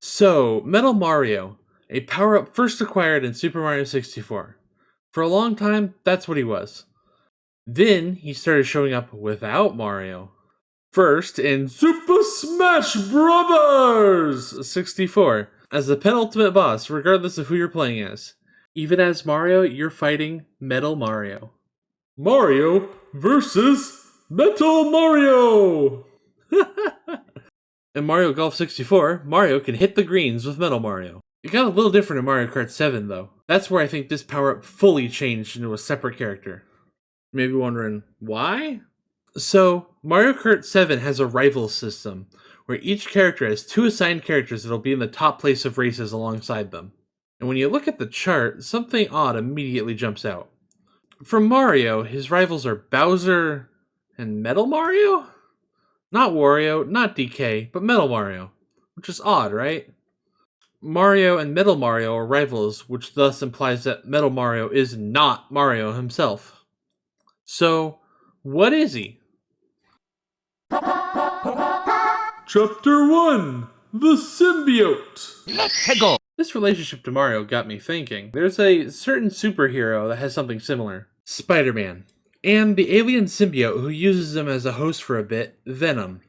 So, Metal Mario, a power-up first acquired in Super Mario 64. For a long time, that's what he was. Then, he started showing up without Mario. First, in Super Smash Bros. 64, as the penultimate boss, regardless of who you're playing as. Even as Mario, you're fighting Metal Mario. Mario versus Metal Mario! In Mario Golf 64, Mario can hit the greens with Metal Mario. It got a little different in Mario Kart 7, though. That's where I think this power-up fully changed into a separate character. Maybe wondering, why? So, Mario Kart 7 has a rival system, where each character has 2 assigned characters that'll be in the top place of races alongside them. And when you look at the chart, something odd immediately jumps out. For Mario, his rivals are Bowser and Metal Mario? Not Wario, not DK, but Metal Mario. Which is odd, right? Mario and Metal Mario are rivals, which thus implies that Metal Mario is not Mario himself. So, what is he? Chapter 1, The Symbiote. Let's go! This relationship to Mario got me thinking. There's a certain superhero that has something similar. Spider-Man. And the alien symbiote who uses him as a host for a bit, Venom.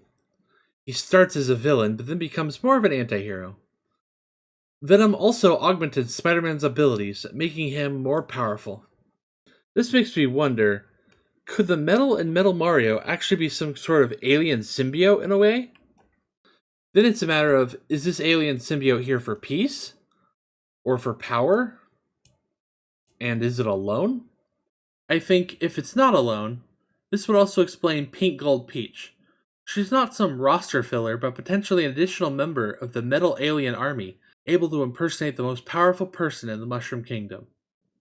He starts as a villain, but then becomes more of an anti-hero. Venom also augmented Spider-Man's abilities, making him more powerful. This makes me wonder, could the Metal and Metal Mario actually be some sort of alien symbiote in a way? Then it's a matter of, is this alien symbiote here for peace? Or for power? And is it alone? I think if it's not alone, this would also explain Pink Gold Peach. She's not some roster filler, but potentially an additional member of the Metal Alien Army, able to impersonate the most powerful person in the Mushroom Kingdom.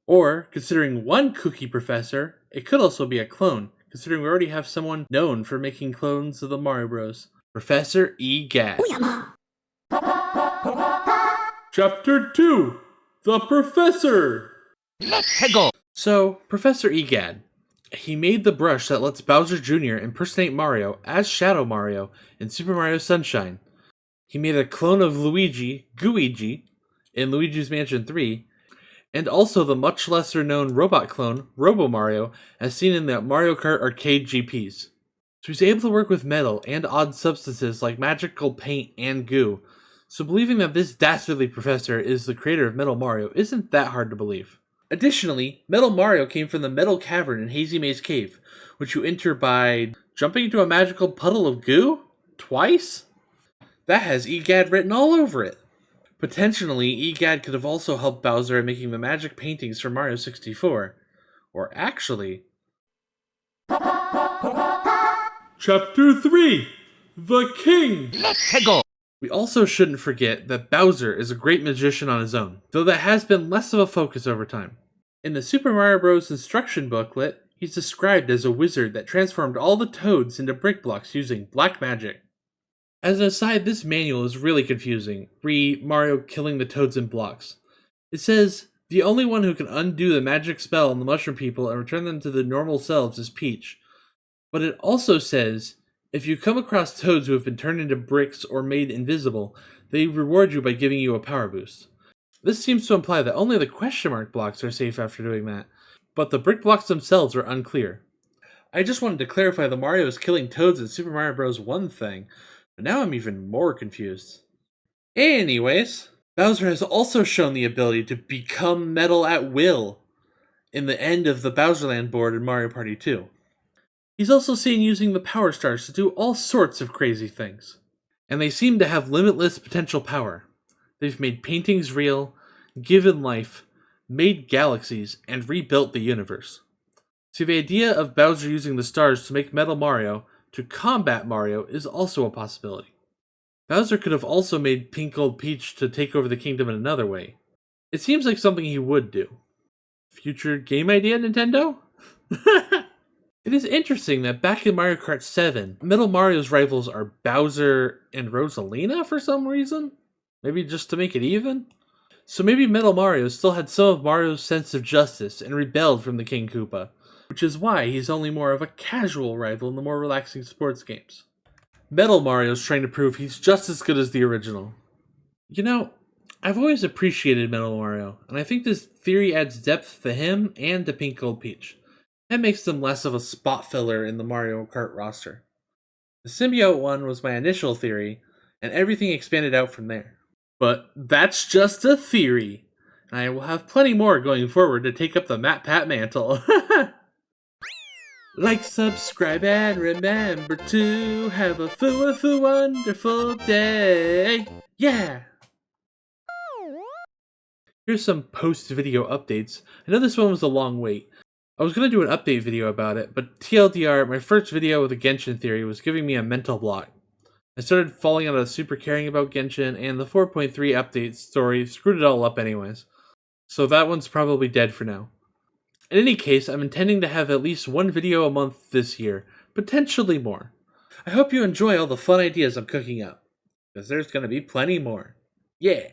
Or, considering one kooky professor, it could also be a clone, considering we already have someone known for making clones of the Mario Bros. Professor E. Gadd. Chapter 2, The Professor! Let's go! So, Professor E. Gadd. He made the brush that lets Bowser Jr. impersonate Mario as Shadow Mario in Super Mario Sunshine. He made a clone of Luigi, Gooigi, in Luigi's Mansion 3, and also the much lesser known robot clone, Robo Mario, as seen in the Mario Kart arcade GPs. So he's able to work with metal and odd substances like magical paint and goo, so believing that this dastardly professor is the creator of Metal Mario isn't that hard to believe. Additionally, Metal Mario came from the Metal Cavern in Hazy Maze Cave, which you enter by jumping into a magical puddle of goo? Twice? That has EGAD written all over it. Potentially, EGAD could have also helped Bowser in making the magic paintings for Mario 64. Or actually... Chapter 3, The King! Let's go! We also shouldn't forget that Bowser is a great magician on his own, though that has been less of a focus over time. In the Super Mario Bros. Instruction booklet, he's described as a wizard that transformed all the toads into brick blocks using black magic. As an aside, this manual is really confusing, re Mario killing the toads in blocks. It says, the only one who can undo the magic spell on the mushroom people and return them to the normal selves is Peach. But it also says, if you come across toads who have been turned into bricks or made invisible, they reward you by giving you a power boost. This seems to imply that only the question mark blocks are safe after doing that, but the brick blocks themselves are unclear. I just wanted to clarify the Mario is killing toads in Super Mario Bros. 1 thing, but now I'm even more confused. Anyways, Bowser has also shown the ability to become metal at will in the end of the Bowserland board in Mario Party 2. He's also seen using the Power Stars to do all sorts of crazy things. And they seem to have limitless potential power. They've made paintings real, given life, made galaxies, and rebuilt the universe. So the idea of Bowser using the stars to make Metal Mario to combat Mario is also a possibility. Bowser could have also made Pink Gold Peach to take over the kingdom in another way. It seems like something he would do. Future game idea, Nintendo? It is interesting that back in Mario Kart 7, Metal Mario's rivals are Bowser and Rosalina for some reason? Maybe just to make it even? So maybe Metal Mario still had some of Mario's sense of justice and rebelled from the King Koopa, which is why he's only more of a casual rival in the more relaxing sports games. Metal Mario's trying to prove he's just as good as the original. You know, I've always appreciated Metal Mario, and I think this theory adds depth to him and to Pink Gold Peach. That makes them less of a spot filler in the Mario Kart roster. The symbiote one was my initial theory, and everything expanded out from there. But that's just a theory, and I will have plenty more going forward to take up the Matt Pat mantle. Like, subscribe, and remember to have a wonderful day. Yeah! Here's some post-video updates. I know this one was a long wait. I was going to do an update video about it, but TLDR, my first video with the Genshin theory was giving me a mental block. I started falling out of super caring about Genshin, and the 4.3 update story screwed it all up anyways. So that one's probably dead for now. In any case, I'm intending to have at least one video a month this year, potentially more. I hope you enjoy all the fun ideas I'm cooking up, because there's going to be plenty more. Yeah!